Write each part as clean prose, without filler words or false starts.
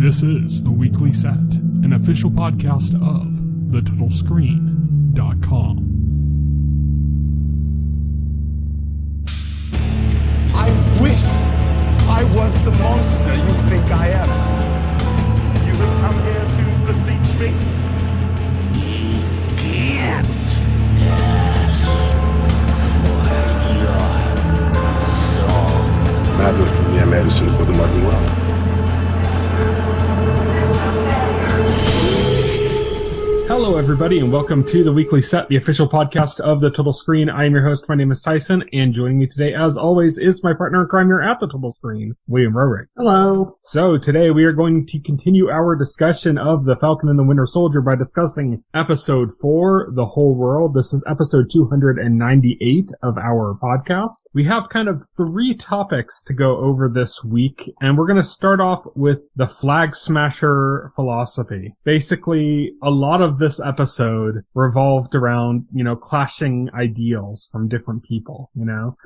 This is The Weekly Set, an official podcast of TheTotalScreen.com. I wish I was the monster you think I am. You have come here to beseech me? Can't ask for your soul. Madness can be a medicine for the modern world. Hello, everybody, and welcome to The Weekly Set, the official podcast of The Total Screen. I am your host. My name is Tyson, and joining me today, as always, is my partner in crime here at The Total Screen, William Rohrig. Hello. So today we are going to continue our discussion of The Falcon and the Winter Soldier by discussing episode 4, The Whole World. This is episode 298 of our podcast. We have kind of 3 topics to go over this week, and we're going to start off with the flag smasher philosophy. Basically, a lot of this episode revolved around, clashing ideals from different people,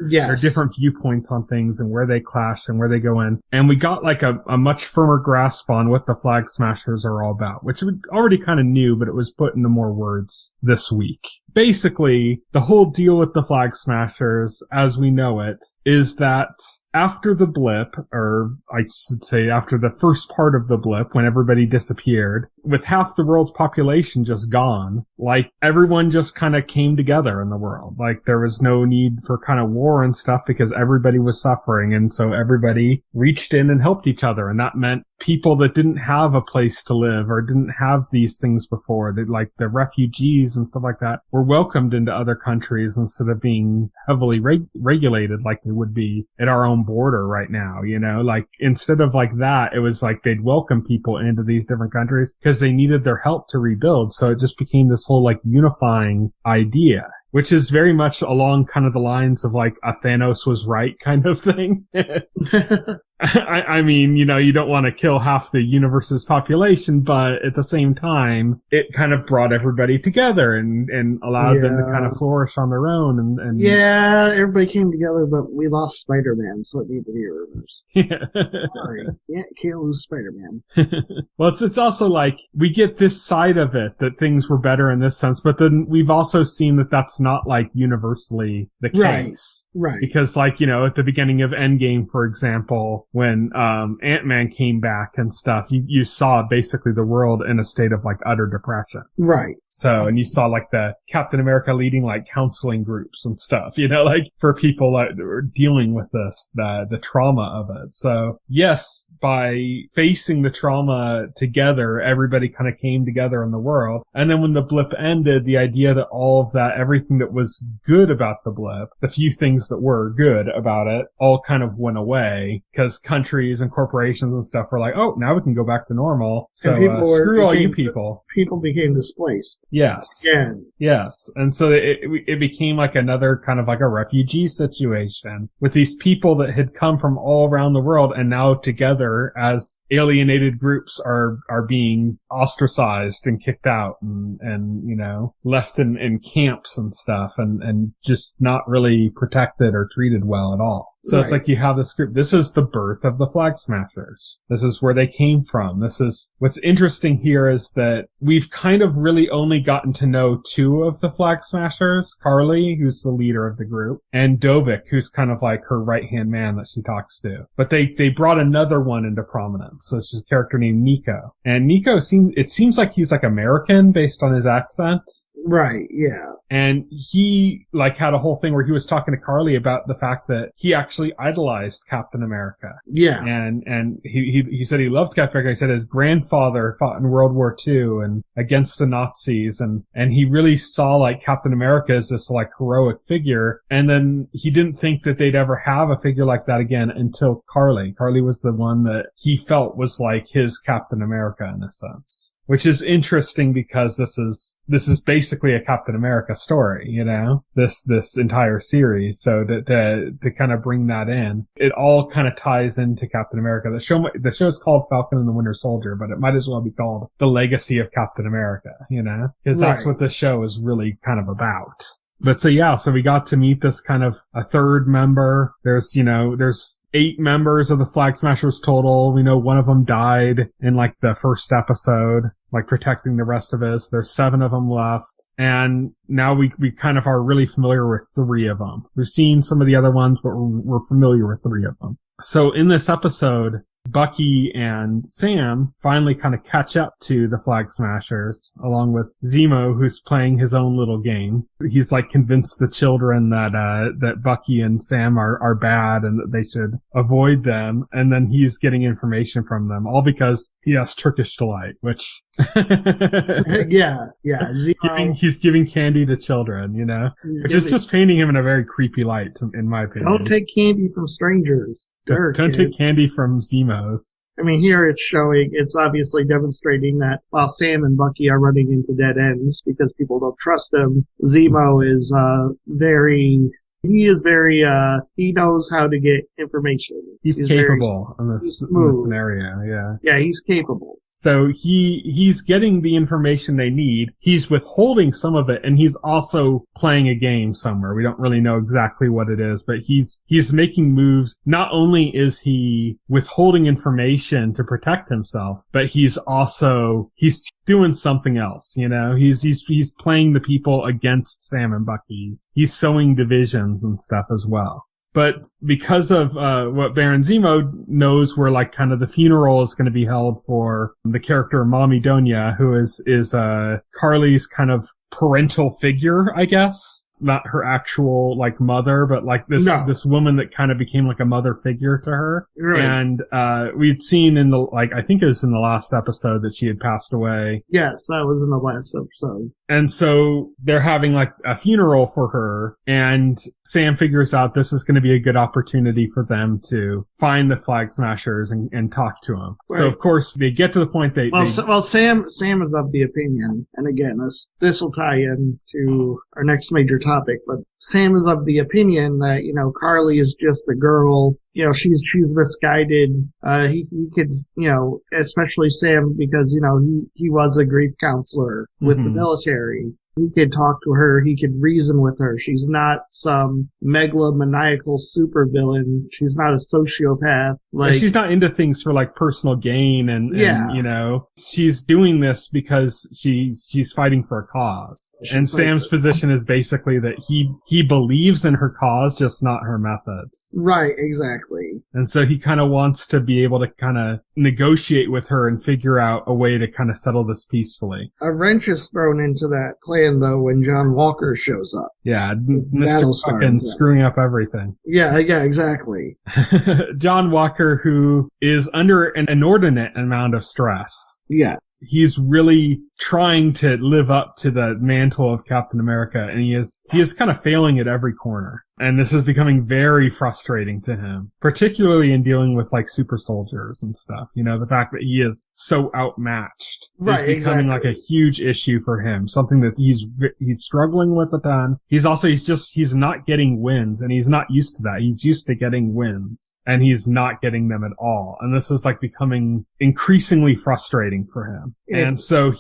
Yes. Or different viewpoints on things and where they clash and where they go in. And we got like a much firmer grasp on what the flag smashers are all about, which we already kind of knew, but it was put into more words this week. Basically, the whole deal with the flag smashers, as we know it, is that after the blip, or I should say after the first part of the blip, when everybody disappeared, with half the world's population just gone, like everyone just kind of came together in the world. Like there was no need for kind of war and stuff because everybody was suffering. And so everybody reached in and helped each other. And that meant people that didn't have a place to live or didn't have these things before, that like the refugees and stuff like that, were welcomed into other countries instead of being heavily regulated like they would be at our own border right now, like instead of like that, it was like they'd welcome people into these different countries because they needed their help to rebuild. So it just became this whole like unifying idea, which is very much along kind of the lines of like a Thanos was right kind of thing. I mean, you don't want to kill half the universe's population, but at the same time, it kind of brought everybody together and allowed them to kind of flourish on their own. And yeah, everybody came together, but we lost Spider-Man, so it needed to be reversed. Yeah. Sorry. Yeah, can't lose Spider-Man. Well, it's also like we get this side of it that things were better in this sense, but then we've also seen that that's not like universally the case. Right. Because like, at the beginning of Endgame, for example, when Ant-Man came back and stuff, you saw basically the world in a state of like utter depression. Right. So, and you saw like the Captain America leading like counseling groups and stuff, like for people that were dealing with this, the trauma of it. So yes, by facing the trauma together, everybody kind of came together in the world. And then when the blip ended, the idea that all of that, everything that was good about the blip, the few things that were good about it, all kind of went away because countries and corporations and stuff were like, oh, now we can go back to normal. So screw all you people. People became displaced. Yes. Again. Yes. And so it became like another kind of like a refugee situation with these people that had come from all around the world and now together as alienated groups are being ostracized and kicked out and left in camps and stuff and just not really protected or treated well at all. So It's like you have this group. This is the birth of the flag smashers. This is where they came from. This is what's interesting here is that we've kind of really only gotten to know 2 of the flag smashers, Carly, who's the leader of the group, and Dovik, who's kind of like her right-hand man that she talks to. But they brought another one into prominence. So it's just a character named Nico. And Nico seems like he's like American based on his accent. Right, yeah. And he like had a whole thing where he was talking to Carly about the fact that he actually idolized Captain America. Yeah. And he said he loved Captain America. He said his grandfather fought in World War II and against the Nazis and he really saw like Captain America as this like heroic figure. And then he didn't think that they'd ever have a figure like that again until Carly. Carly was the one that he felt was like his Captain America in a sense. Which is interesting because this is basically a Captain America story, this entire series. So to kind of bring that in, it all kind of ties into Captain America. The show is called Falcon and the Winter Soldier, but it might as well be called The Legacy of Captain America, because that's what the show is really kind of about. But so yeah, so we got to meet this kind of a third member. There's 8 members of the Flag Smashers total. We know one of them died in like the first episode, like protecting the rest of us. There's 7 of them left. And now we kind of are really familiar with 3 of them. We've seen some of the other ones, but we're familiar with 3 of them. So in this episode, Bucky and Sam finally kind of catch up to the Flag Smashers, along with Zemo, who's playing his own little game. He's like convinced the children that Bucky and Sam are bad and that they should avoid them. And then he's getting information from them, all because he has Turkish delight, which yeah. Zemo, he's giving candy to children, which is just painting him in a very creepy light, in my opinion. Don't take candy from strangers. Don't take candy from Zemos. I mean, here it's obviously demonstrating that while Sam and Bucky are running into dead ends because people don't trust him, Zemo is he knows how to get information. He's capable in this scenario, yeah. Yeah, he's capable. So he's getting the information they need. He's withholding some of it, and he's also playing a game somewhere. We don't really know exactly what it is, but he's making moves. Not only is he withholding information to protect himself, but he's doing something else, He's playing the people against Sam and Bucky. He's sowing divisions and stuff as well. But because of what Baron Zemo knows, where like kind of the funeral is going to be held for the character Mommy Donya, who is Carly's kind of parental figure, I guess. Not her actual like mother, but like this woman that kind of became like a mother figure to her. Right. And we'd seen in I think it was in the last episode that she had passed away. Yes, that was in the last episode. And so they're having like a funeral for her, and Sam figures out this is going to be a good opportunity for them to find the Flag Smashers and talk to them. Right. So of course they get to the point Sam is of the opinion, and again this will tie in to our next major topic, but Sam is of the opinion that, Carly is just a girl, she's misguided. He could, especially Sam, because, he was a grief counselor with the military. He could talk to her. He could reason with her. She's not some megalomaniacal supervillain. She's not a sociopath. She's not into things for like personal gain and she's doing this because she's fighting for a cause. And Sam's position is basically that he believes in her cause, just not her methods. Right, exactly. And so he kind of wants to be able to kind of negotiate with her and figure out a way to kind of settle this peacefully. A wrench is thrown into that plan, though, when John Walker shows up. Yeah, Mr. fucking screwing up everything. Yeah, exactly. John Walker, who is under an inordinate amount of stress. Yeah. He's really trying to live up to the mantle of Captain America, and he is kind of failing at every corner. And this is becoming very frustrating to him, particularly in dealing with like super soldiers and stuff. The fact that he is so outmatched is becoming like a huge issue for him, something that he's struggling with a ton. He's not getting wins, and he's not used to that. He's used to getting wins, and he's not getting them at all. And this is like becoming increasingly frustrating for him. And so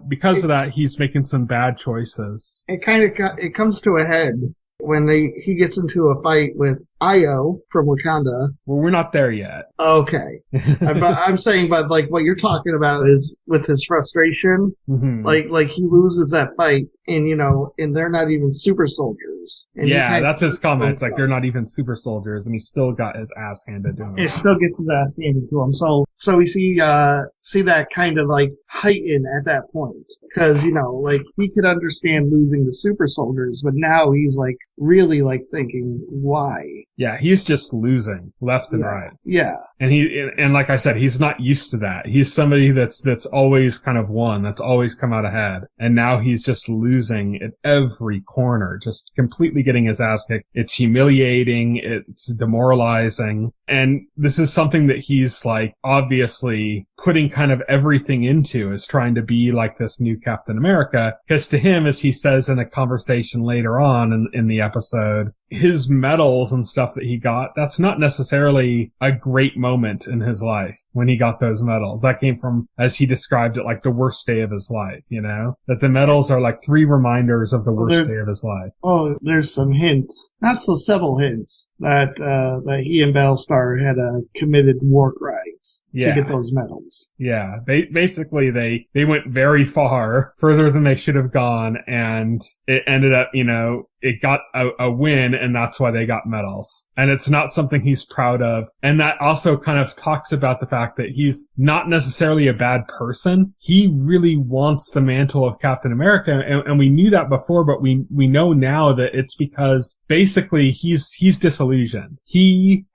because of that, he's making some bad choices. It comes to a head when he gets into a fight with Io from Wakanda. Well, we're not there yet. Okay. I'm saying, but like what you're talking about is with his frustration, like he loses that fight, and and they're not even super soldiers. And yeah, that's his comment. It's like they're not even super soldiers, and he still got his ass handed to him. He still gets his ass handed to him. So we see that kind of like heighten at that point, because like he could understand losing the super soldiers, but now he's like really like thinking why. Yeah, he's just losing left and right. Yeah. And like I said, he's not used to that. He's somebody that's always kind of won, that's always come out ahead. And now he's just losing at every corner, just completely getting his ass kicked. It's humiliating. It's demoralizing. And this is something that he's like obviously putting kind of everything into, is trying to be like this new Captain America. Because to him, as he says in a conversation later on in the episode, his medals and stuff that he got, that's not necessarily a great moment in his life when he got those medals. That came from, as he described it, like the worst day of his life, you know? That the medals are like 3 reminders of the worst day of his life. Oh, there's some hints, not so subtle hints, that he and Battlestar had committed war crimes to get those medals. Yeah. Basically, they went very far, further than they should have gone, and it ended up, you know, it got a win, and that's why they got medals. And it's not something he's proud of. And that also kind of talks about the fact that he's not necessarily a bad person. He really wants the mantle of Captain America, and we knew that before, but we know now that it's because basically he's disillusioned. He's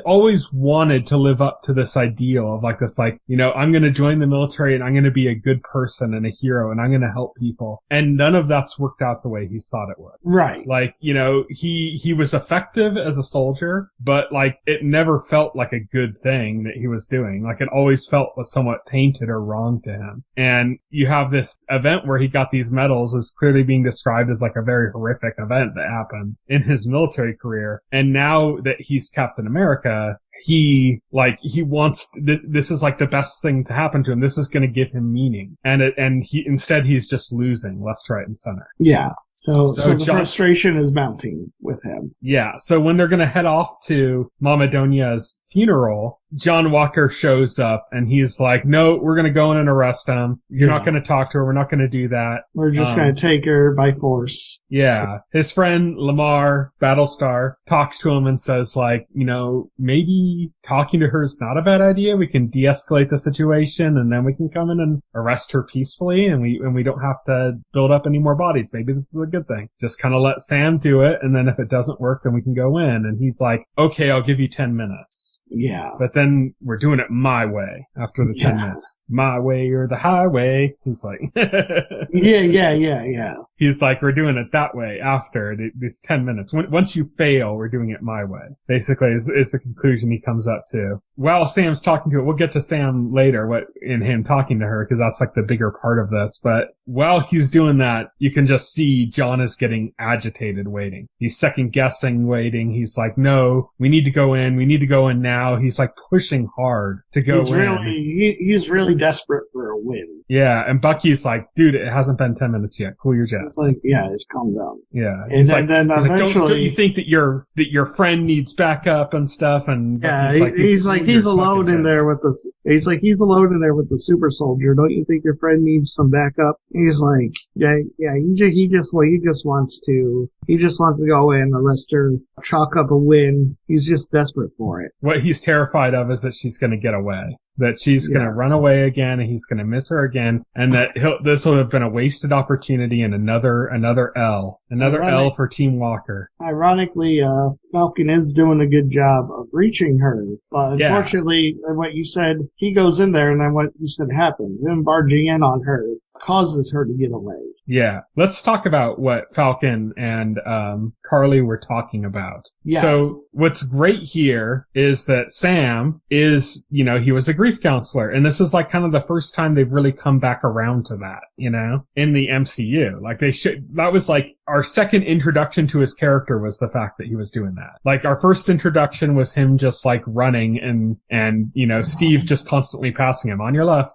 always wanted to live up to this ideal of like this, like, you know, I'm going to join the military and I'm going to be a good person and a hero and I'm going to help people. And none of that's worked out the way he thought it would. Right. Like, you know, he was effective as a soldier, but like it never felt like a good thing that he was doing. Like it always felt somewhat tainted or wrong to him. And you have this event where he got these medals is clearly being described as like a very horrific event that happened in his military career. And now that he's Captain America, he wants, this is like the best thing to happen to him. This is going to give him meaning. And he's just losing left, right, and center. Yeah. So the frustration is mounting with him. Yeah. So when they're going to head off to Mama Donia's funeral, John Walker shows up and he's like, no, we're going to go in and arrest him. You're not going to talk to her. We're not going to do that. We're just going to take her by force. Yeah. His friend Lamar, Battlestar, talks to him and says like, you know, maybe talking to her is not a bad idea. We can de-escalate the situation and then we can come in and arrest her peacefully and we don't have to build up any more bodies. Maybe this is a good thing. Just kind of let Sam do it. And then if it doesn't work, then we can go in. And he's like, okay, I'll give you 10 minutes. Yeah. But then we're doing it my way after the 10 minutes. My way or the highway. He's like, yeah. He's like, we're doing it that way after these 10 minutes. Once you fail, we're doing it my way. Basically is the conclusion he comes up to. While Sam's talking to it, we'll get to Sam later, in him talking to her, because that's like the bigger part of this. But while he's doing that, you can just see John is getting agitated waiting. He's second guessing waiting. He's like, no, we need to go in. We need to go in now. He's like pushing hard to go in. He's really desperate for a win. Yeah. And Bucky's like, dude, it hasn't been 10 minutes yet. Cool your jets. It's like, yeah, just calm down. Yeah. And then eventually, don't you think that your friend needs backup and stuff? And yeah, he's alone in there with he's alone in there with the super soldier. Don't you think your friend needs some backup? He's like, he just wants to go in, arrest her, chalk up a win. He's just desperate for it. What he's terrified of is that she's going to get away. That she's going to run away again and he's going to miss her again. And that this will have been a wasted opportunity and another L for Team Walker. Ironically, Falcon is doing a good job of reaching her. But unfortunately, what you said, he goes in there and then what you said happened. Him barging in on her causes her to get away. Yeah. Let's talk about what Falcon and Carly were talking about. Yes. So what's great here is that Sam is, you know, he was a grief counselor. And this is like kind of the first time they've really come back around to that, you know, in the MCU. Like that was like our second introduction to his character was the fact that he was doing that. Like our first introduction was him just like running and, you know, Steve just constantly passing him on your left,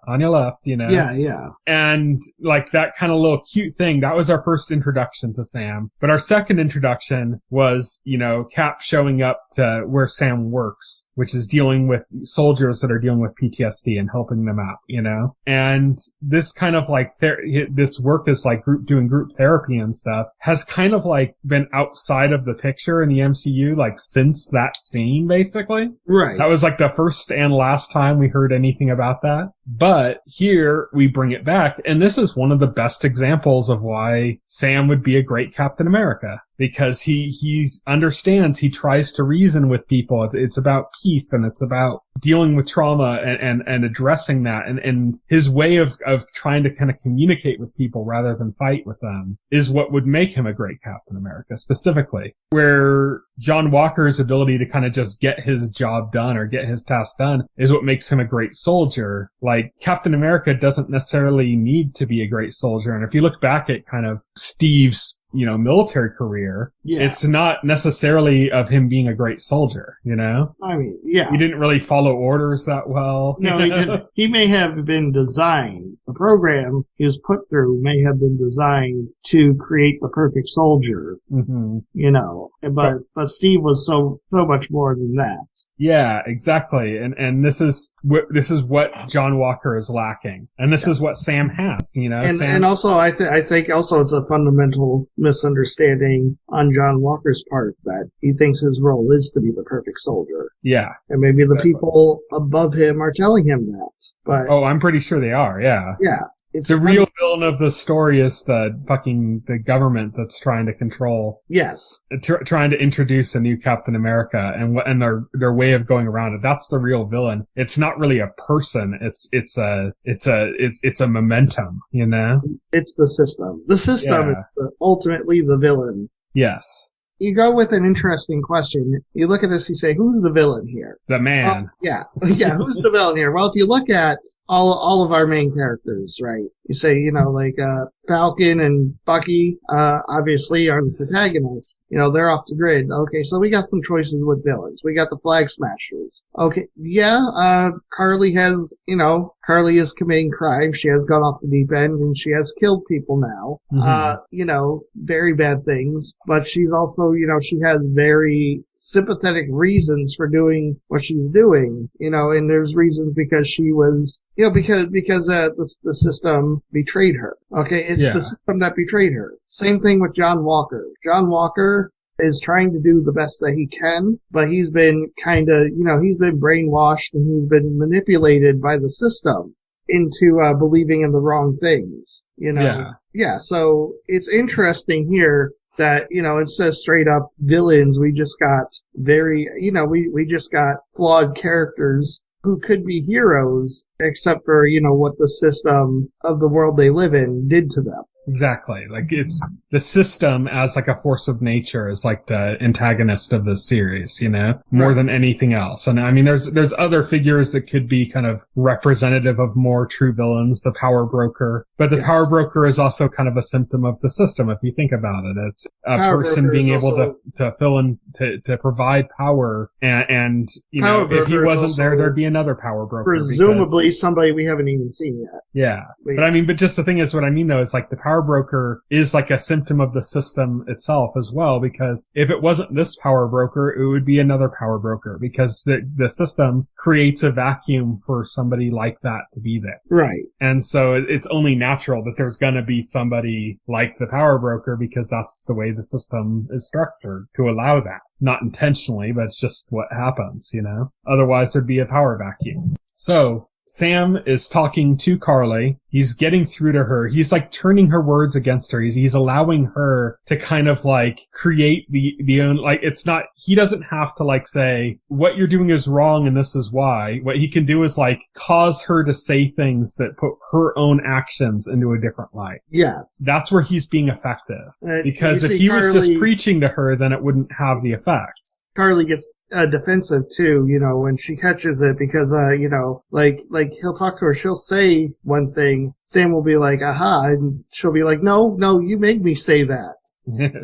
you know? Yeah. And like that kind of little cute thing, that was our first introduction to Sam. But our second introduction was, you know, Cap showing up to where Sam works, which is dealing with soldiers that are dealing with PTSD and helping them out, you know? And this kind of like, this work is like doing group therapy and stuff has kind of like been outside of the picture in the MCU, like since that scene, basically. Right. That was like the first and last time we heard anything about that. But here we bring it back. And this is one of the best examples of why Sam would be a great Captain America. Because he understands, he tries to reason with people. It's about peace and it's about dealing with trauma and addressing that. And his way of trying to kind of communicate with people rather than fight with them is what would make him a great Captain America specifically. Where John Walker's ability to kind of just get his job done or get his task done is what makes him a great soldier. Like Captain America doesn't necessarily need to be a great soldier. And if you look back at kind of Steve's, you know, military career, Yeah. It's not necessarily of him being a great soldier, you know? I mean, yeah. He didn't really follow orders that well. No, he didn't. He may have been designed, the program he was put through may have been designed to create the perfect soldier, you know, but Steve was so much more than that. Yeah, exactly. And this is what John Walker is lacking. And this is what Sam has, you know? And also, I think also it's a fundamental misunderstanding on John Walker's part that he thinks his role is to be the perfect soldier. Yeah. And maybe the people above him are telling him that. But I'm pretty sure they are, yeah. Yeah. It's the real villain of the story is the government that's trying to control. Yes. Trying to introduce a new Captain America and their way of going around it. That's the real villain. It's not really a person. It's a momentum, you know? It's the system. The system is ultimately the villain. Yes. You go with an interesting question. You look at this, you say, who's the villain here? The man. Yeah, who's the villain here? Well, if you look at all of our main characters, right? You say, you know, like, Falcon and Bucky, obviously are the protagonists. You know, they're off the grid. Okay, so we got some choices with villains. We got the Flag Smashers. Okay, Carly is committing crime. She has gone off the deep end and she has killed people now. You know, very bad things. But she's also, you know, she has very sympathetic reasons for doing what she's doing, you know, and there's reasons because she was, you know, because the system betrayed her. Okay, it's the system that betrayed her. Same thing with John Walker. John Walker is trying to do the best that he can, but he's been he's been brainwashed and he's been manipulated by the system into believing in the wrong things, you know. Yeah, so it's interesting here that, you know, instead of straight up villains, we just got we just got flawed characters who could be heroes, except for, you know, what the system of the world they live in did to them. Exactly. Like, it's the system as like a force of nature is like the antagonist of the series, you know, more than anything else. And I mean, there's other figures that could be kind of representative of more true villains, the power broker, but the power broker is also kind of a symptom of the system. If you think about it, it's a person being able to fill in, to provide power. And you know, if he wasn't there, there'd be another power broker. Presumably somebody we haven't even seen yet. Yeah. But just the thing is, what I mean though, is like the power broker is like a symptom of the system itself as well, because if it wasn't this power broker, it would be another power broker, because the system creates a vacuum for somebody like that to be there. Right. And so it's only natural that there's going to be somebody like the power broker, because that's the way the system is structured to allow that. Not intentionally, but it's just what happens, you know? Otherwise there'd be a power vacuum. So Sam is talking to Carly. He's getting through to her. He's like turning her words against her. He's allowing her to kind of like create the own, like, it's not, he doesn't have to like say what you're doing is wrong and this is why. What he can do is like cause her to say things that put her own actions into a different light. Yes. That's where he's being effective. Because if he was just preaching to her, then it wouldn't have the effect. Carly gets defensive too, you know, when she catches it, because, you know, like he'll talk to her, she'll say one thing, Sam will be like, aha, and she'll be like, no, you made me say that.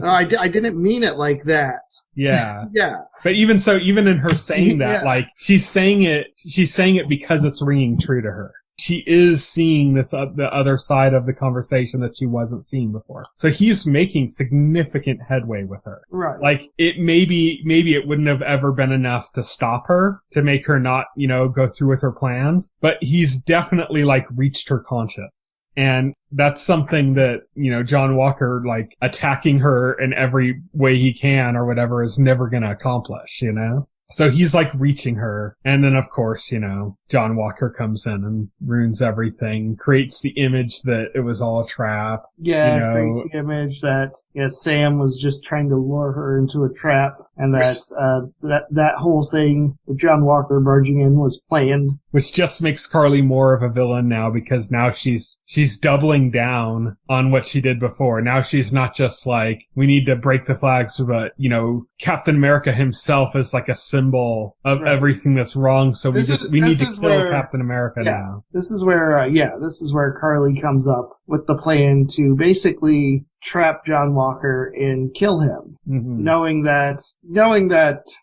I didn't mean it like that. Yeah. Yeah. But even so, even in her saying that, like, she's saying it because it's ringing true to her. She is seeing this, the other side of the conversation that she wasn't seeing before. So he's making significant headway with her. Right. Like, maybe it wouldn't have ever been enough to stop her, to make her not, you know, go through with her plans, but he's definitely like reached her conscience. And that's something that, you know, John Walker, like, attacking her in every way he can or whatever is never gonna accomplish, you know? So he's like reaching her. And then of course, you know, John Walker comes in and ruins everything, creates the image that it was all a trap. Yeah, you know, creates the image that, Sam was just trying to lure her into a trap, and that whole thing with John Walker barging in was planned. Which just makes Carly more of a villain now, because now she's doubling down on what she did before. Now she's not just like, we need to break the flags, but, you know, Captain America himself is like a symbol of everything that's wrong. So we need to kill Captain America now. This is where Carly comes up with the plan to basically trap John Walker and kill him, knowing that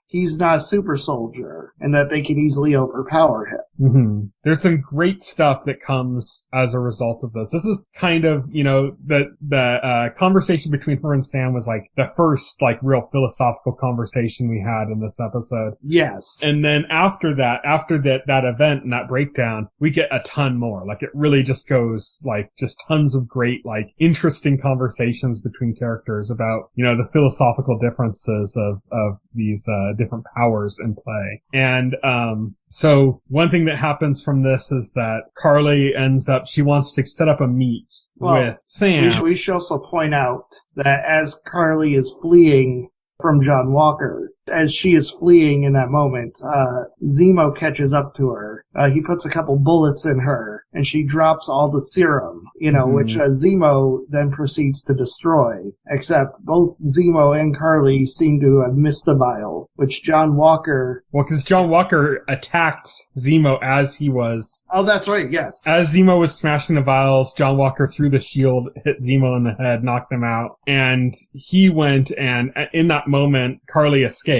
he's not a super soldier and that they can easily overpower him. There's some great stuff that comes as a result of this. This is kind of, the conversation between her and Sam was like the first like real philosophical conversation we had in this episode. Yes. And then after that event and that breakdown, we get a ton more. Like it really just goes like just tons of great, like interesting conversations between characters about, the philosophical differences of these, different powers in play. And, so one thing that happens from this is that Carly she wants to set up a meet with Sam. We should also point out that as Carly is fleeing from John Walker, as she is fleeing in that moment, Zemo catches up to her. He puts a couple bullets in her, and she drops all the serum, which Zemo then proceeds to destroy. Except both Zemo and Carly seem to have missed the vial, which John Walker... Well, because John Walker attacked Zemo as he was... Oh, that's right, yes. As Zemo was smashing the vials, John Walker threw the shield, hit Zemo in the head, knocked him out, and he went, and in that moment, Carly escaped.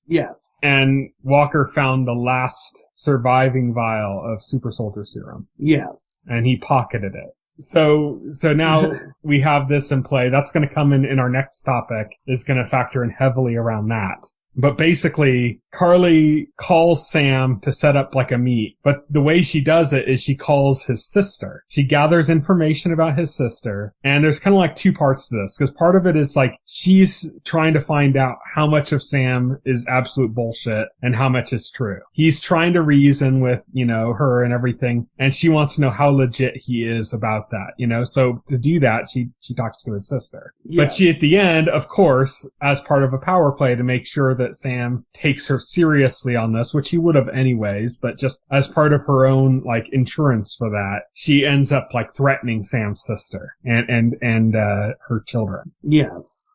Yes. And Walker found the last surviving vial of super soldier serum. Yes. And he pocketed it. So now we have this in play. That's going to come in our next topic, is going to factor in heavily around that. But basically, Carly calls Sam to set up like a meet. But the way she does it is she calls his sister. She gathers information about his sister. And there's kind of like two parts to this. Because part of it is like she's trying to find out how much of Sam is absolute bullshit and how much is true. He's trying to reason with, her and everything. And she wants to know how legit he is about that, So to do that, she talks to his sister. Yes. But she, at the end, of course, as part of a power play to make sure that Sam takes her seriously on this, which he would have anyways, but just as part of her own like insurance for that, she ends up like threatening Sam's sister and her children. Yes.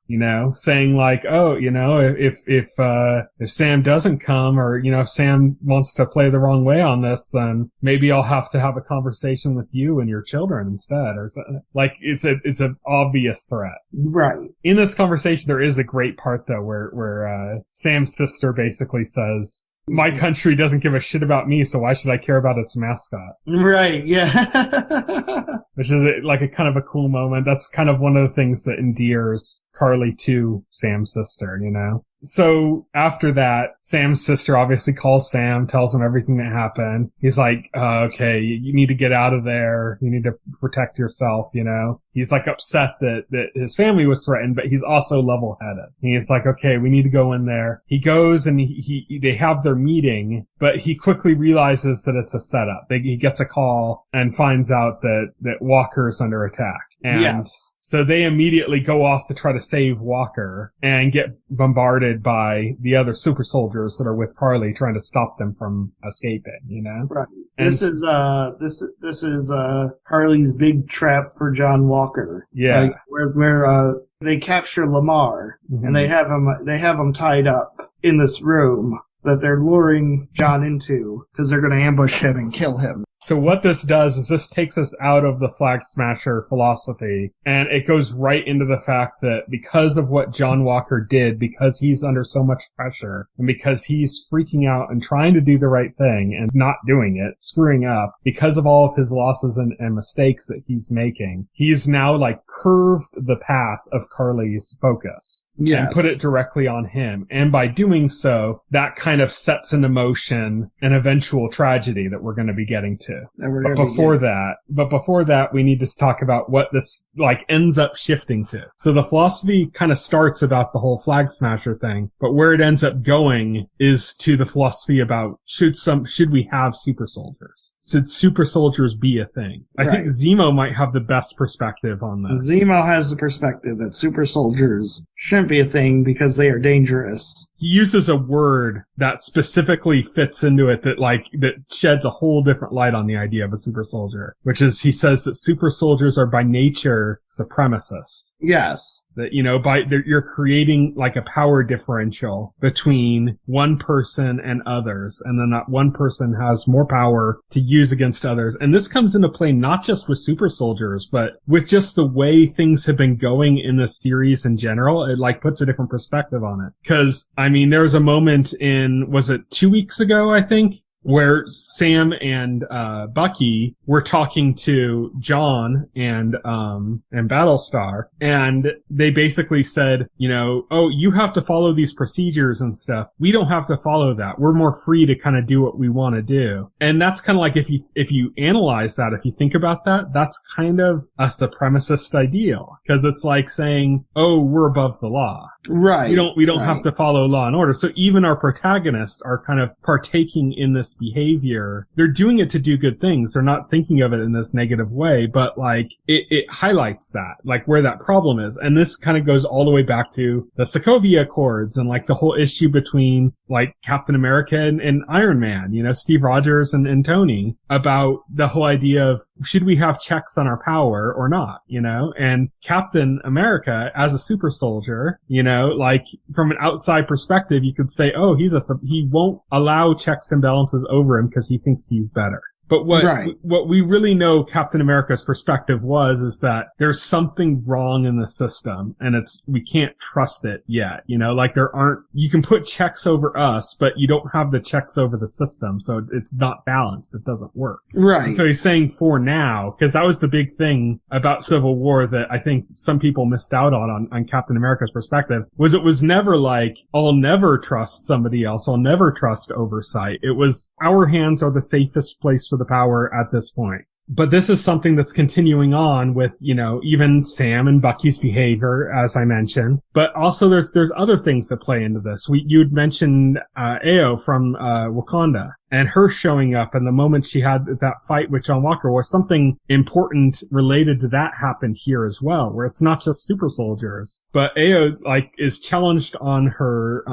Saying like, if Sam doesn't come, or if Sam wants to play the wrong way on this, then maybe I'll have to have a conversation with you and your children instead, or something. Like it's an obvious threat. Right. In this conversation, there is a great part though where Sam's sister basically says, my country doesn't give a shit about me, so why should I care about its mascot? Right, yeah. Which is like a kind of a cool moment. That's kind of one of the things that endears Carly to Sam's sister, So after that, Sam's sister obviously calls Sam, tells him everything that happened. He's like, okay, you need to get out of there. You need to protect yourself, He's like upset that his family was threatened, but he's also level-headed. He's like, okay, we need to go in there. He goes and they have their meeting, but he quickly realizes that it's a setup. He gets a call and finds out that Walker's under attack. And yes. So they immediately go off to try to save Walker and get bombarded by the other super soldiers that are with Carly, trying to stop them from escaping, Right. And this is Carly's big trap for John Walker. Yeah. Like, where they capture Lamar and they have him tied up in this room that they're luring John into because they're going to ambush him and kill him. So what this does is this takes us out of the Flag Smasher philosophy, and it goes right into the fact that because of what John Walker did, because he's under so much pressure, and because he's freaking out and trying to do the right thing and not doing it, screwing up, because of all of his losses and mistakes that he's making, he's now like curved the path of Carly's focus. Yes. And put it directly on him. And by doing so, that kind of sets into motion an eventual tragedy that we're going to be getting to. But before that, we need to talk about what this like ends up shifting to. So the philosophy kind of starts about the whole Flag Smasher thing, but where it ends up going is to the philosophy about should we have super soldiers? Should super soldiers be a thing? I think Zemo might have the best perspective on this. Zemo has the perspective that super soldiers shouldn't be a thing because they are dangerous. He uses a word that specifically fits into it that sheds a whole different light on the idea of a super soldier, which is he says that super soldiers are by nature supremacist. Yes. That, you're creating like a power differential between one person and others, and then that one person has more power to use against others. And this comes into play not just with super soldiers, but with just the way things have been going in the series in general. It like puts a different perspective on it. Cause, there was a moment was it 2 weeks ago, I think, where Sam and Bucky were talking to John and Battlestar, and they basically said, oh, you have to follow these procedures and stuff. We don't have to follow that. We're more free to kind of do what we want to do. And that's kind of like, if you analyze that, if you think about that, that's kind of a supremacist ideal, because it's like saying, oh, we're above the law. Right. We don't have to follow law and order. So even our protagonists are kind of partaking in this behavior. They're doing it to do good things. They're not thinking of it in this negative way, but like it highlights that, like where that problem is. And this kind of goes all the way back to the Sokovia Accords and like the whole issue between like Captain America and Iron Man, Steve Rogers and Tony, about the whole idea of should we have checks on our power or not, and Captain America as a super soldier, like from an outside perspective, you could say, oh, he won't allow checks and balances over him because he thinks he's better. But what we really know Captain America's perspective is that there's something wrong in the system, and we can't trust it yet. Like you can put checks over us, but you don't have the checks over the system. So it's not balanced. It doesn't work. Right. And so he's saying for now, because that was the big thing about Civil War that I think some people missed out on Captain America's perspective, was it was never like, I'll never trust somebody else. I'll never trust oversight. It was, our hands are the safest place for the power at this point. But this is something that's continuing on with, even Sam and Bucky's behavior, as I mentioned. But also there's other things that play into this. You'd mentioned, Ayo from, Wakanda. And her showing up, and the moment she had that fight with John Walker, where something important related to that happened here as well, where it's not just super soldiers, but Ayo, is challenged on her,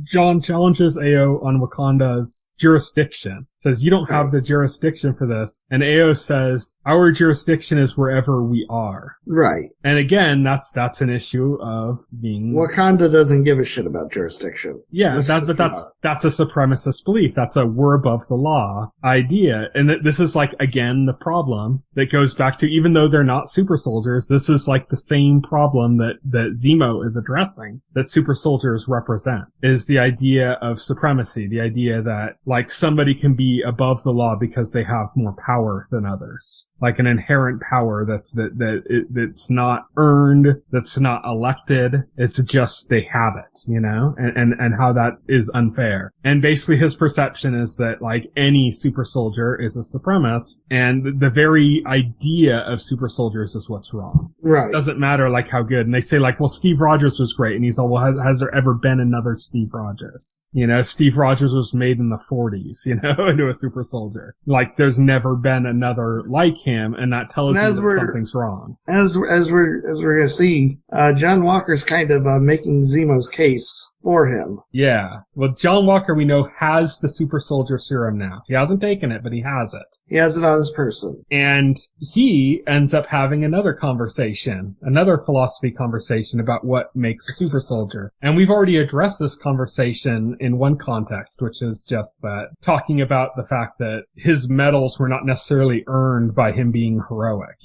John challenges Ayo on Wakanda's jurisdiction, says, you don't have the jurisdiction for this. And Ayo says, our jurisdiction is wherever we are. Right. And again, that's an issue of being... Wakanda doesn't give a shit about jurisdiction. Yeah, that's a supremacist belief. That's a we're above the law idea. And this is again, the problem that goes back to, even though they're not super soldiers, this is the same problem that Zemo is addressing, that super soldiers represent, is the idea of supremacy, the idea that somebody can be above the law because they have more power than others, like an inherent power that's not earned, that's not elected. It's just they have it, and how that is unfair. And basically his perception is that any super soldier is a supremacist, and the very idea of super soldiers is what's wrong. Right. It doesn't matter how good. And they say well, Steve Rogers was great, and he's all, well, has there ever been another Steve Rogers? Steve Rogers was made in the 40s, into a super soldier. There's never been another like him, and that tells you that something's wrong. As we're gonna see, John Walker's kind of making Zemo's case for him. Yeah. Well, John Walker, we know, has the super soldier serum now. He hasn't taken it, but he has it. He has it on his person. And he ends up having another philosophy conversation about what makes a super soldier. And we've already addressed this conversation in one context, which is just that, talking about the fact that his medals were not necessarily earned by him being heroic,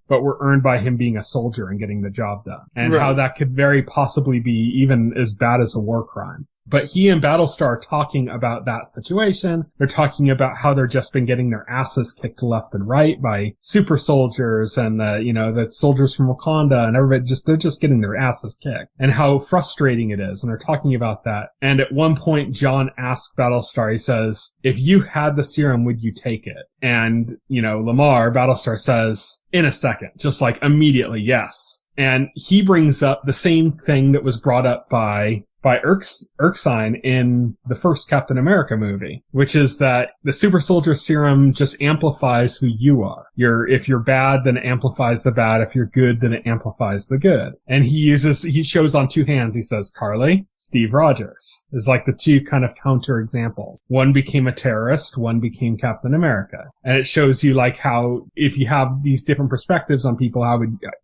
but were earned by him being a soldier and getting the job done. And how that could very possibly be even as bad as a war crime. But he and Battlestar are talking about that situation. They're talking about how they're just been getting their asses kicked left and right by super soldiers and the soldiers from Wakanda, and everybody they're just getting their asses kicked, and how frustrating it is. And they're talking about that. And at one point, John asks Battlestar, he says, if you had the serum, would you take it? And, Lamar, Battlestar, says, in a second, just immediately, yes. And he brings up the same thing that was brought up by by Erskine in the first Captain America movie, which is that the super soldier serum just amplifies who you are. If you're bad, then it amplifies the bad. If you're good, then it amplifies the good. And he shows on two hands. He says, Carly, Steve Rogers is like the two kind of counter examples. One became a terrorist, one became Captain America. And it shows you like how if you have these different perspectives on people,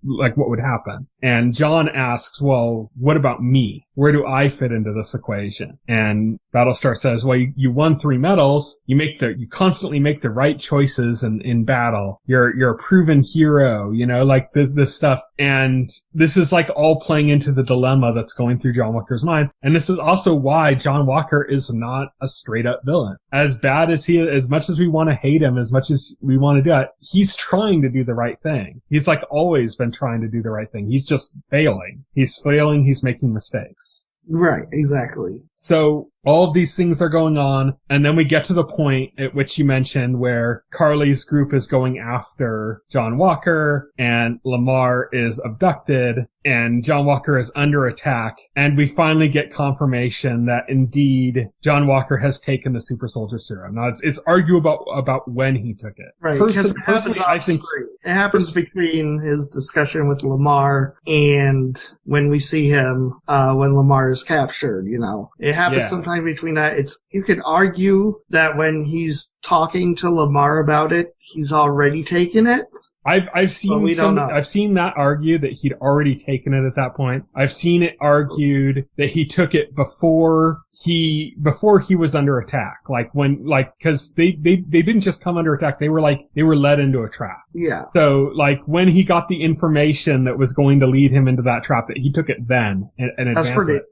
what would happen? And John asks, well, what about me? Where do I fit into this equation? And Battlestar says, well, you won 3 medals. You constantly make the right choices in battle. You're a proven hero, like this stuff. And this is like all playing into the dilemma that's going through John Walker's mind. And this is also why John Walker is not a straight up villain. As bad as he is, as much as we want to hate him, as much as we want to do it, he's trying to do the right thing. He's like always been trying to do the right thing. He's just failing. He's making mistakes. Right, exactly. So all of these things are going on, and then we get to the point at which you mentioned where Carly's group is going after John Walker, and Lamar is abducted, and John Walker is under attack, and we finally get confirmation that indeed John Walker has taken the super soldier serum. Now it's arguable about when he took it. Right, personally, I think it happens between his discussion with Lamar and when we see him when Lamar is captured. It happens sometime between that. You could argue that when he's talking to Lamar about it, he's already taken it. I've seen that argued that he'd already taken it at that point. I've seen it argued that he took it before he was under attack. Cause they didn't just come under attack. They were led into a trap. Yeah. So when he got the information that was going to lead him into that trap, that he took it then and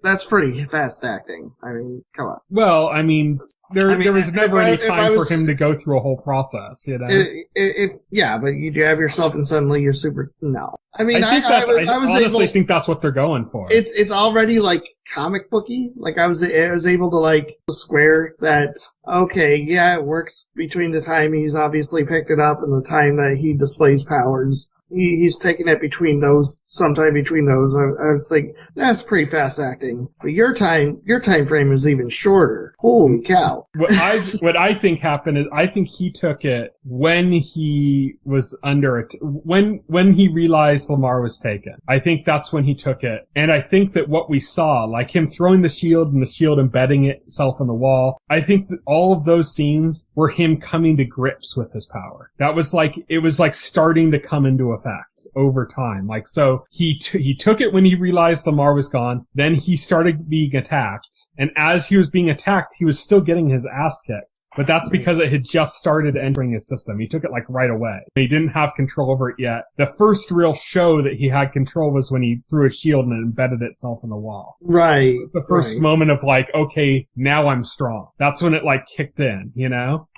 that's pretty fast acting. I mean, come on. Well, there was never any time for him to go through a whole process, but you have yourself and suddenly you're super, no. I honestly think that's what they're going for. It's already like comic booky. Like I was able to square that, okay, yeah, it works between the time he's obviously picked it up and the time that he displays powers. He's taking it sometime between those. I was like, that's pretty fast acting. But your time frame is even shorter. Holy cow. What I think happened is I think he took it when he was under it, when he realized Lamar was taken. I think that's when he took it. And I think that what we saw, like him throwing the shield and the shield embedding itself in the wall, I think that all of those scenes were him coming to grips with his power. It was like starting to come into effect over time. So he took it when he realized Lamar was gone. Then he started being attacked. And as he was being attacked, he was still getting his ass kicked. But that's because it had just started entering his system. He took it right away. He didn't have control over it yet. The first real show that he had control was when he threw a shield and it embedded itself in the wall. Right. The first moment of okay, now I'm strong. That's when it kicked in,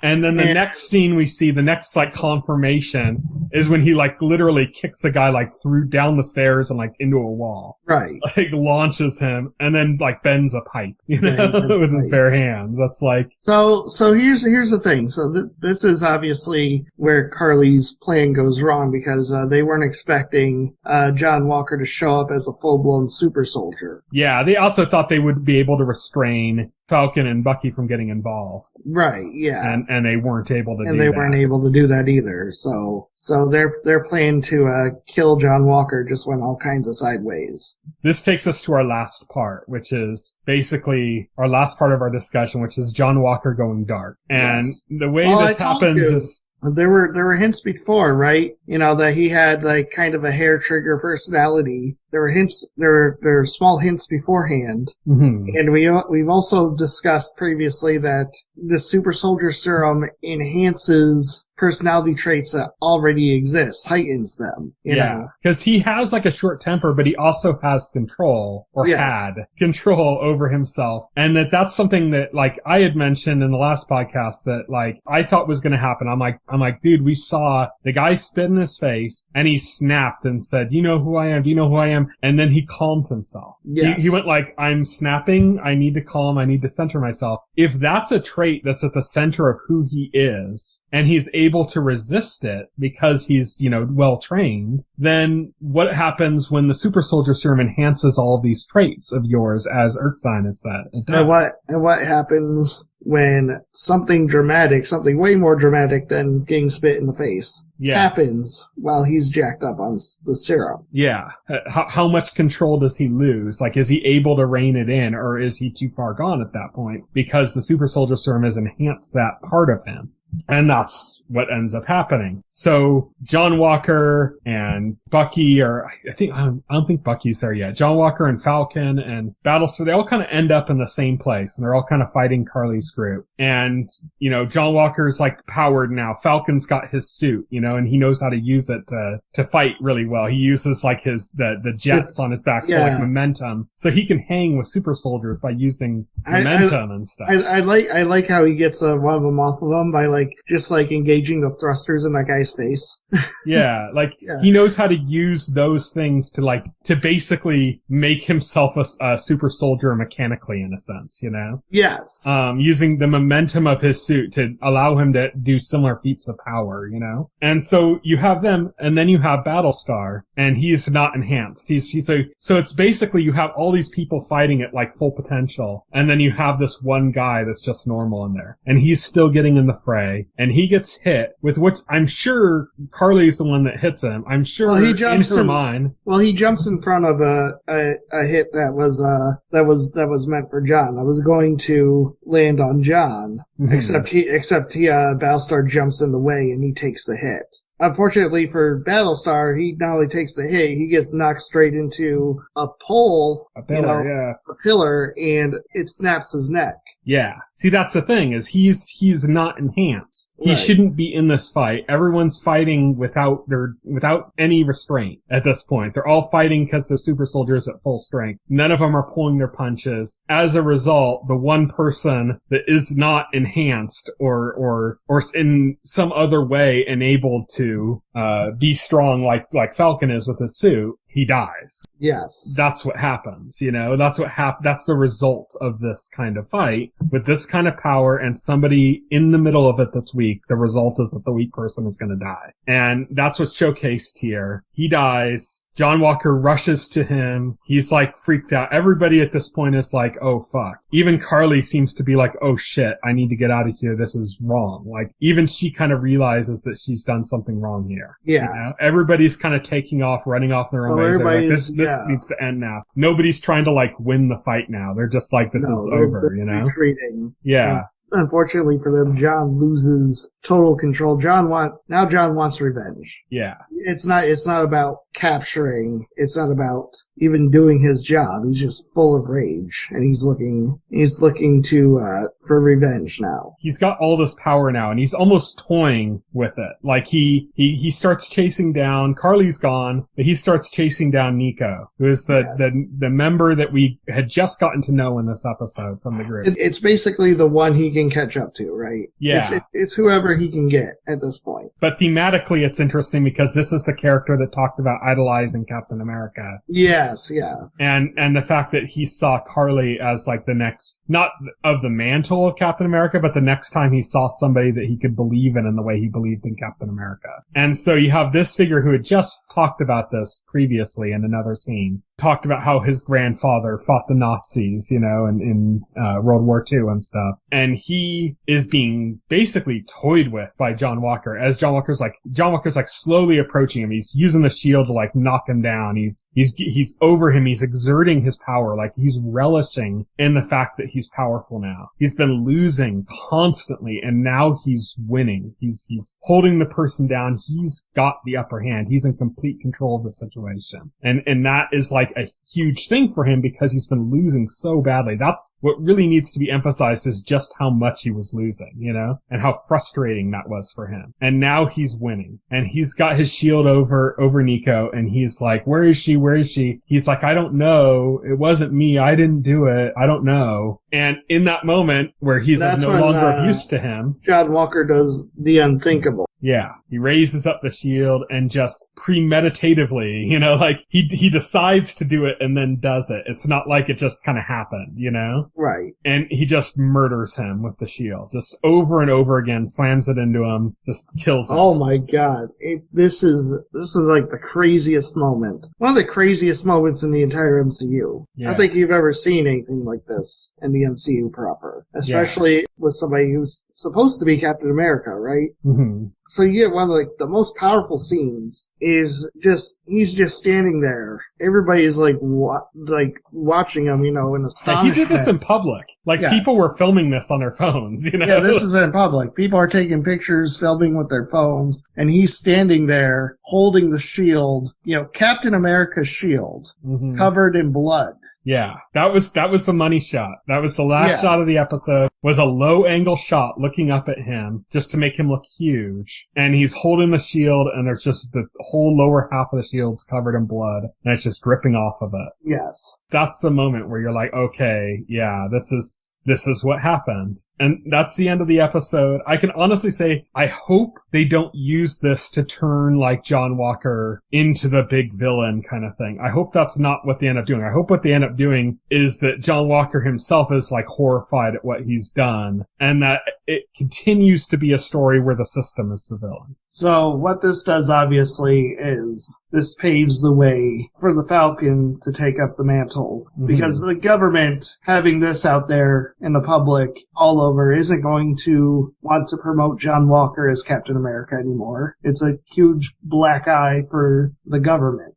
And then the next scene we see, the next confirmation is when he literally kicks a guy through down the stairs and into a wall. Right. Launches him and then bends a pipe, with his bare hands. That's So here's the thing. So this is obviously where Carly's plan goes wrong because they weren't expecting John Walker to show up as a full-blown super soldier. Yeah, they also thought they would be able to restrain Falcon and Bucky from getting involved. Right, yeah. And they weren't able to do that. And they weren't able to do that either. So their plan to kill John Walker just went all kinds of sideways. This takes us to our last part, which is basically our last part of our discussion, which is John Walker going dark. And the way this happens is... There were hints before, right? That he had kind of a hair trigger personality. There were hints, there are small hints beforehand. Mm-hmm. And we've also discussed previously that the super soldier serum enhances personality traits that already exist, heightens them. You know? Because he has a short temper, but he also has control, or had control over himself. And that's something that I had mentioned in the last podcast that I thought was going to happen. I'm like, dude, we saw the guy spit in his face and he snapped and said, you know who I am? Do you know who I am? And then he calmed himself. Yes. He went I'm snapping. I need to calm. I need to center myself. If that's a trait that's at the center of who he is, and he's able able to resist it because he's, well trained, then what happens when the super soldier serum enhances all of these traits of yours, as Erskine has said? And what happens when something dramatic, something way more dramatic than getting spit in the face, happens while he's jacked up on the serum? Yeah. How much control does he lose? Like, is he able to rein it in, or is he too far gone at that point? Because the super soldier serum has enhanced that part of him. And that's what ends up happening. So John Walker and Bucky, I don't think Bucky's there yet. John Walker and Falcon and Battlestar, they all kind of end up in the same place, and they're all kind of fighting Carly's group. And, John Walker's like powered now. Falcon's got his suit, and he knows how to use it to fight really well. He uses like the jets on his back for like momentum. So he can hang with super soldiers by using momentum and stuff. I like how he gets one of them off of him by just engaging the thrusters in that guy's face. Yeah, he knows how to use those things to basically make himself a super soldier mechanically, in a sense, Yes. Using the momentum of his suit to allow him to do similar feats of power, And so you have them, and then you have Battlestar, and he's not enhanced. So it's basically you have all these people fighting at like full potential, and then you have this one guy that's just normal in there, and he's still getting in the fray. And he gets hit with which I'm sure Carly's the one that hits him. I'm sure he jumps in her mind. Well, he jumps in front of a hit that was meant for John. That was going to land on John, except Battlestar jumps in the way and he takes the hit. Unfortunately for Battlestar, he not only takes the hit, he gets knocked straight into a pole, a pillar, and it snaps his neck. Yeah. See, that's the thing, is he's not enhanced. Right. He shouldn't be in this fight. Everyone's fighting without any restraint at this point. They're all fighting because they're super soldiers at full strength. None of them are pulling their punches. As a result, the one person that is not enhanced or in some other way enabled to be strong like Falcon is with his suit, he dies. Yes. That's what happens, That's that's the result of this kind of fight. With this kind of power and somebody in the middle of it that's weak, the result is that the weak person is going to die. And that's what's showcased here. He dies. John Walker rushes to him. He's like freaked out. Everybody at this point is like, oh fuck. Even Carly seems to be like, oh shit, I need to get out of here. This is wrong. Like, even she kind of realizes that she's done something wrong here. Yeah. Everybody's kind of taking off, running off their own ways. Like, this needs to end now. Nobody's trying to win the fight now. They're just like, this is over, retreating. Yeah. Unfortunately for them, John loses total control. John wants revenge. Yeah. It's not about capturing. It's not about even doing his job. He's just full of rage, and he's looking for revenge now. He's got all this power now, and he's almost toying with it. Like he starts chasing down, Carly's gone, but he starts chasing down Nico, who is the member that we had just gotten to know in this episode from the group. It's basically the one he can catch up to, right? Yeah. It's whoever he can get at this point. But thematically, it's interesting because this is the character that talked about idolizing Captain America. Yes, yeah. And the fact that he saw Carly as like the next, not of the mantle of Captain America, but the next time he saw somebody that he could believe in the way he believed in Captain America. And so you have this figure who had just talked about this previously in another scene. Talked about how his grandfather fought the Nazis, in World War II and stuff. And he is being basically toyed with by John Walker as John Walker's like slowly approaching him. He's using the shield to like knock him down. He's over him. He's exerting his power. Like, he's relishing in the fact that he's powerful now. He's been losing constantly, and now he's winning. He's holding the person down. He's got the upper hand. He's in complete control of the situation. And that is like a huge thing for him because he's been losing so badly. That's what really needs to be emphasized, is just how much he was losing, and how frustrating that was for him. And now he's winning, and he's got his shield over Nico, and he's like, where is she? Where is she? He's like, I don't know. It wasn't me. I didn't do it. I don't know. And in that moment where he's no longer of use to him, John Walker does the unthinkable. Yeah. He raises up the shield and just premeditatively, you know, like he decides to do it and then does it. It's not like it just kind of happened, you know? Right. And he just murders him with the shield. Just over and over again, slams it into him, just kills him. Oh my god. This is like the craziest moment. One of the craziest moments in the entire MCU. Yeah. I don't think you've ever seen anything like this in the MCU proper. Especially with somebody who's supposed to be Captain America, right? Mm-hmm. So you get one of like the most powerful scenes is just he's just standing there. Everybody is like watching him, you know, in astonishment. He did this in public. Like people were filming this on their phones, you know. Yeah, this is in public. People are taking pictures, filming with their phones, and he's standing there holding the shield, you know, Captain America's shield, covered in blood. Yeah, that was the money shot. That was the last shot of the episode, was a low angle shot looking up at him just to make him look huge. And he's holding the shield and there's just the whole lower half of the shield's covered in blood and it's just dripping off of it. Yes. That's the moment where you're like, okay, yeah, this is what happened. And that's the end of the episode. I can honestly say, I hope they don't use this to turn like John Walker into the big villain kind of thing. I hope that's not what they end up doing. I hope what they end up doing is that John Walker himself is like horrified at what he's done and that it continues to be a story where the system is the villain. So what this does, obviously, is this paves the way for the Falcon to take up the mantle. Because the government, having this out there in the public all over, isn't going to want to promote John Walker as Captain America anymore. It's a huge black eye for the government.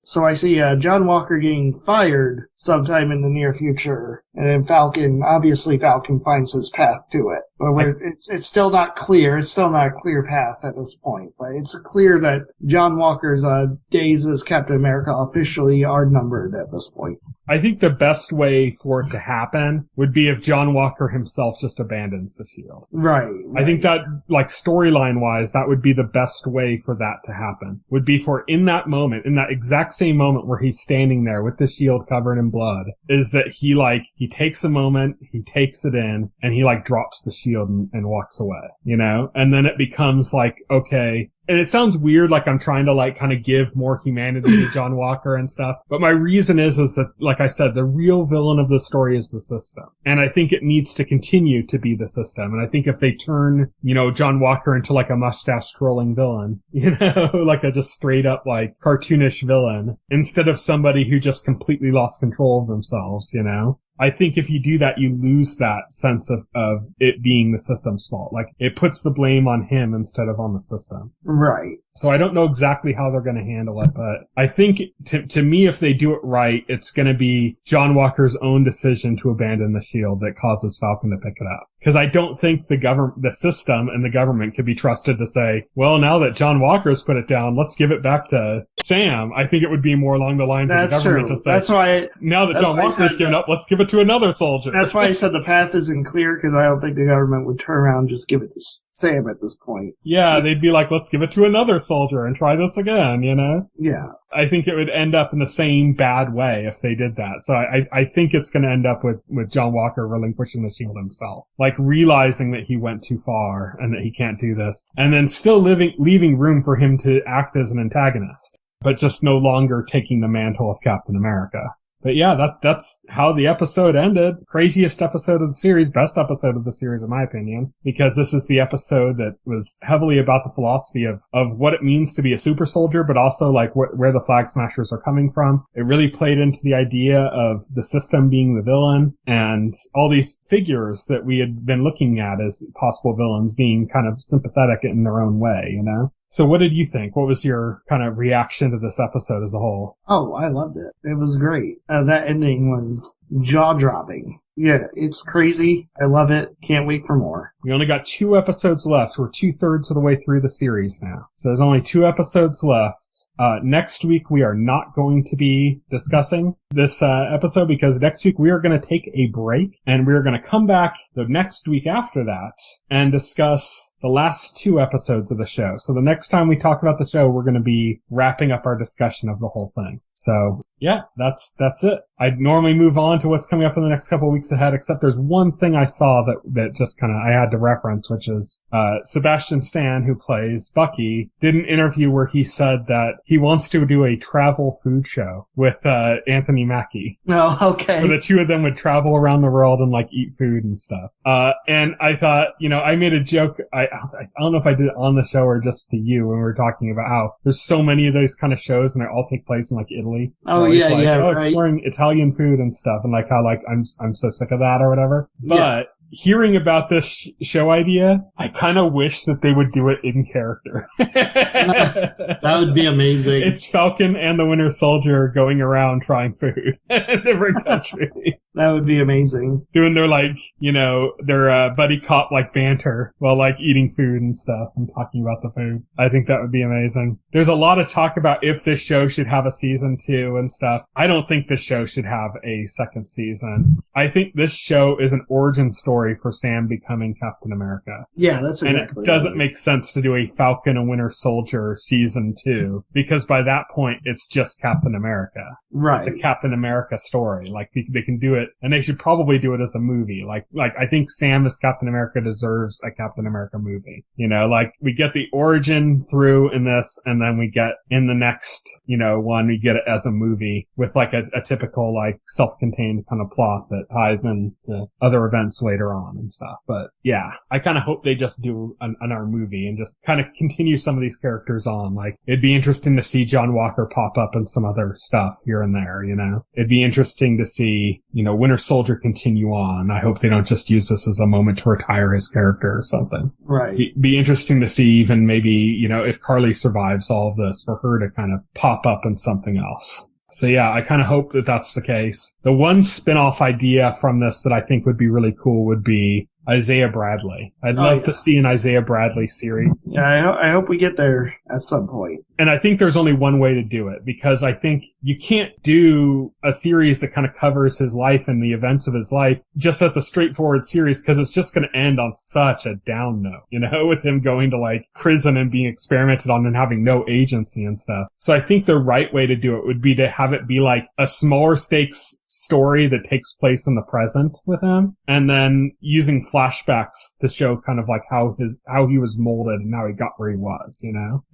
So I see John Walker getting fired sometime in the near future, and then Falcon finds his path to it. But it's still not clear. It's still not a clear path at this point. But it's clear that John Walker's days as Captain America officially are numbered at this point. I think the best way for it to happen would be if John Walker himself just abandons the shield. Right. I think that, like, storyline-wise, that would be the best way for that to happen. Would be for, in that moment, in that exact same moment where he's standing there with the shield covered in blood, is that he takes a moment, he takes it in, and he, like, drops the shield and walks away, you know? And then it becomes like, okay, and it sounds weird, like I'm trying to like kind of give more humanity to John Walker and stuff. But my reason is that, like I said, the real villain of the story is the system. And I think it needs to continue to be the system. And I think if they turn, you know, John Walker into like a mustache twirling villain, you know, like a just straight up like cartoonish villain, instead of somebody who just completely lost control of themselves, you know? I think if you do that, you lose that sense of it being the system's fault. Like, it puts the blame on him instead of on the system. Right. So I don't know exactly how they're going to handle it, but I think to me, if they do it right, it's going to be John Walker's own decision to abandon the shield that causes Falcon to pick it up. Because I don't think the system and the government could be trusted to say, well, now that John Walker's put it down, let's give it back to Sam. I think it would be more along the lines of the government to say, that's why now that John Walker's given up, let's give it to another soldier. That's why I said the path isn't clear, because I don't think the government would turn around and just give it to Sam at this point. Yeah, they'd be like, let's give it to another soldier and try this again, you know? Yeah. I think it would end up in the same bad way if they did that. So I think it's going to end up with John Walker relinquishing the shield himself. Like realizing that he went too far and that he can't do this. And then still leaving room for him to act as an antagonist, but just no longer taking the mantle of Captain America. But yeah, that's how the episode ended. Craziest episode of the series, best episode of the series in my opinion, because this is the episode that was heavily about the philosophy of what it means to be a super soldier, but also like where the Flag Smashers are coming from. It really played into the idea of the system being the villain and all these figures that we had been looking at as possible villains being kind of sympathetic in their own way, you know? So what did you think? What was your kind of reaction to this episode as a whole? Oh, I loved it. It was great. That ending was jaw-dropping. Yeah, it's crazy. I love it. Can't wait for more. We only got 2 episodes left. We're 2/3 of the way through the series now. So there's only 2 episodes left. Next week we are not going to be discussing this episode because next week we are going to take a break and we are going to come back the next week after that and discuss the last 2 episodes of the show. So the next time we talk about the show, we're going to be wrapping up our discussion of the whole thing. So yeah, that's it. I'd normally move on to what's coming up in the next couple of weeks ahead, except there's one thing I saw that just kind of I had to reference, which is Sebastian Stan, who plays Bucky, did an interview where he said that he wants to do a travel food show with Anthony Mackie. Oh, okay. So the two of them would travel around the world and like eat food and stuff. And I thought, I made a joke. I don't know if I did it on the show or just to you when we were talking about how there's so many of those kind of shows and they all take place in like Italy. Oh yeah, like, right. Exploring Italian food and stuff, and like how like I'm so sick of that or whatever. But hearing about this show idea, I kind of wish that they would do it in character. That would be amazing. It's Falcon and the Winter Soldier going around trying food in different countries. That would be amazing. Doing their like, their buddy cop like banter while like eating food and stuff and talking about the food. I think that would be amazing. There's a lot of talk about if this show should have a season 2 and stuff. I don't think this show should have a second season. I think this show is an origin story for Sam becoming Captain America. Yeah, that's exactly. And it doesn't make sense to do a Falcon and Winter Soldier season 2 because by that point it's just Captain America. Right. The Captain America story. Like they can do it, and they should probably do it as a movie. Like I think Sam as Captain America deserves a Captain America movie. Like we get the origin through in this, and then we get in the next, one, we get it as a movie with like a typical like self-contained kind of plot that ties into other events later on and stuff. But yeah, I kind of hope they just do our movie and just kind of continue some of these characters on. Like it'd be interesting to see John Walker pop up in some other stuff here and there, It'd be interesting to see, Winter Soldier continue on. I hope they don't just use this as a moment to retire his character or something. Right. It'd be interesting to see even maybe, if Carly survives all of this, for her to kind of pop up in something else. So yeah, I kind of hope that that's the case. The one spin-off idea from this that I think would be really cool would be Isaiah Bradley. I'd love to see an Isaiah Bradley series. Yeah, I hope we get there at some point. And I think there's only one way to do it, because I think you can't do a series that kind of covers his life and the events of his life just as a straightforward series, because it's just going to end on such a down note, with him going to like prison and being experimented on and having no agency and stuff. So I think the right way to do it would be to have it be like a smaller stakes story that takes place in the present with him, and then using flashbacks to show kind of like how he was molded and how he got where he was,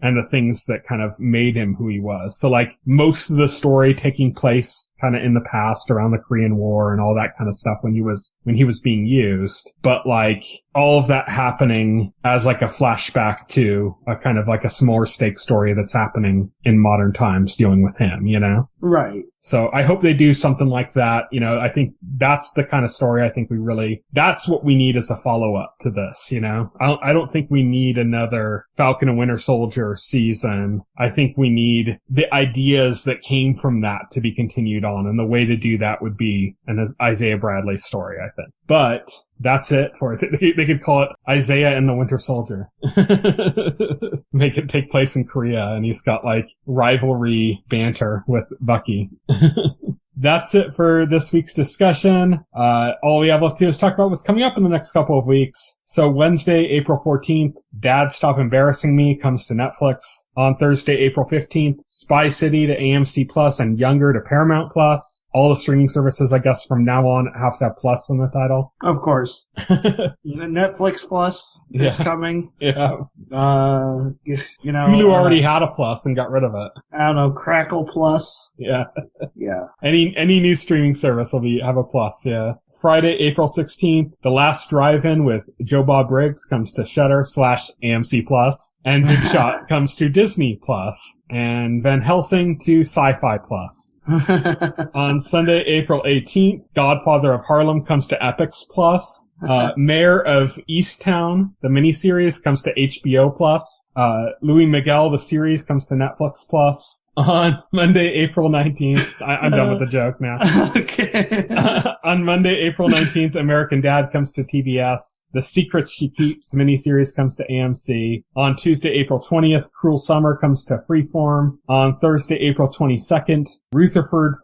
and the things that kind of made him who he was. So like most of the story taking place kind of in the past around the Korean War and all that kind of stuff when he was being used, but like all of that happening as like a flashback to a kind of like a smaller stake story that's happening in modern times dealing with him, Right. So I hope they do something like that. I think that's the kind of story I think that's what we need as a follow-up to this, I don't think we need another Falcon and Winter Soldier season. I think we need the ideas that came from that to be continued on, and the way to do that would be an Isaiah Bradley story, I think. But that's it for it. They could call it Isaiah and the Winter Soldier. Make it take place in Korea, and he's got like rivalry banter with Bucky. That's it for this week's discussion. All we have left to do is talk about what's coming up in the next couple of weeks. So Wednesday, April 14th, Dad Stop Embarrassing Me comes to Netflix. On Thursday, April 15th, Spy City to AMC Plus and Younger to Paramount Plus. All the streaming services, I guess, from now on have to have Plus in the title. Of course. Netflix Plus is coming. Yeah. Hulu already had a Plus and got rid of it. I don't know, Crackle Plus. Yeah. Yeah. Any new streaming service will have a Plus, yeah. Friday, April 16th, The Last Drive-In with Joe Bob Briggs comes to Shudder / AMC Plus, and Big Shot comes to Disney Plus, and Van Helsing to Sci-Fi Plus. On Sunday, April 18th, Godfather of Harlem comes to Epix Plus. Mayor of Easttown, the miniseries, comes to HBO Plus. Louis Miguel, the series, comes to Netflix Plus. On Monday, April 19th, I'm done with the joke now. Okay. On Monday, April 19th, American Dad comes to TBS. The Secrets She Keeps miniseries comes to AMC. On Tuesday, April 20th, Cruel Summer comes to Freeform. On Thursday, April 22nd, Rutherford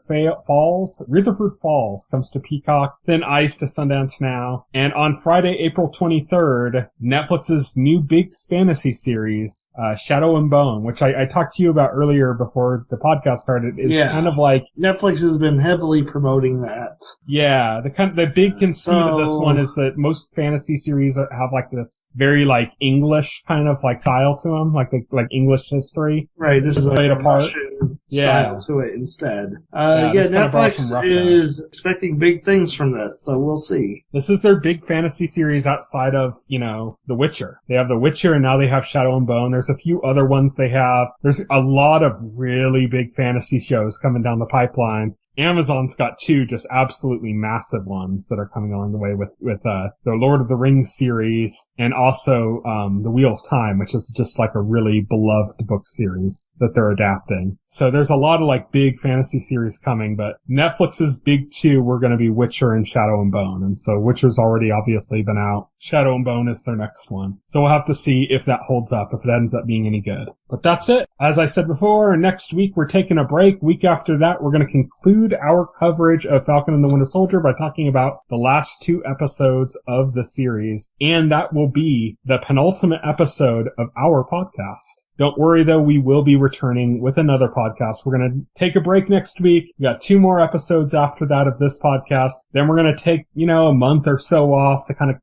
Falls comes to Peacock. Thin Ice to Sundance Now. And on Friday, April 23rd, Netflix's new big fantasy series, Shadow and Bone, which I talked to you about earlier before before the podcast started, is kind of like Netflix has been heavily promoting that. Yeah, the big conceit of this one is that most fantasy series have like this very like English kind of like style to them, like English history. Right, this is played like a apart. Russian style to it instead. Yeah, this kind of brought some Netflix rough is expecting big things from this, so we'll see. This is their big fantasy series outside of, The Witcher. They have The Witcher and now they have Shadow and Bone. There's a few other ones they have. There's a lot of really big fantasy shows coming down the pipeline. Amazon's got two just absolutely massive ones that are coming along the way with the Lord of the Rings series and also, The Wheel of Time, which is just like a really beloved book series that they're adapting. So there's a lot of like big fantasy series coming, but Netflix's big two were going to be Witcher and Shadow and Bone. And so Witcher's already obviously been out. Shadow and Bone is their next one. So we'll have to see if that holds up, if it ends up being any good. But that's it. As I said before, next week we're taking a break. Week after that, we're going to conclude our coverage of Falcon and the Winter Soldier by talking about the last two episodes of the series. And that will be the penultimate episode of our podcast. Don't worry though, we will be returning with another podcast. We're going to take a break next week. We got 2 more episodes after that of this podcast. Then we're going to take, a month or so off to kind of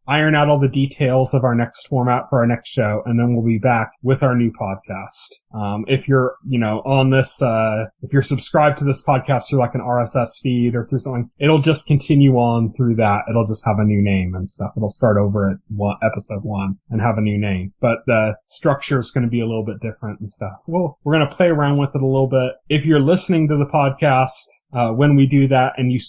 iron out all the details of our next format for our next show. And then we'll be back with our new podcast. If you're, on this, if you're subscribed to this podcast through like an RSS feed or through something, it'll just continue on through that. It'll just have a new name and stuff. It'll start over at episode 1 and have a new name, but the structure is going to be a little bit different and stuff. Well, we're going to play around with it a little bit. If you're listening to the podcast, when we do that and you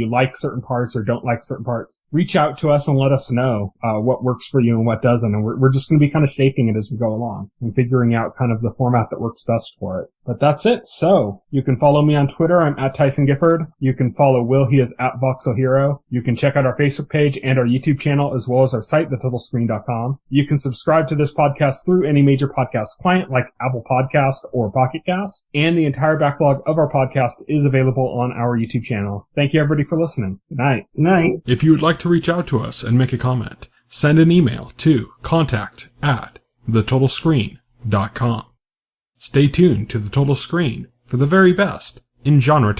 like certain parts or don't like certain parts, reach out to us and let us know, what works for you and what doesn't. And we're just going to be kind of shaping it as we go along and figuring out kind of the format that works best for it. But that's it. So you can follow me on Twitter. I'm at Tyson Gifford. You can follow Will. He is at Voxel Hero. You can check out our Facebook page and our YouTube channel, as well as our site, thetotalscreen.com. You can subscribe to this podcast through any major podcast client like Apple Podcast or Pocket Cast. And the entire backlog of our podcast is available on our YouTube channel. Thank you everybody for listening. Good night. Good night. If you would like to reach out to us and make a comment, send an email to contact@thetotalscreen.com. Stay tuned to The Total Screen for the very best in genre television.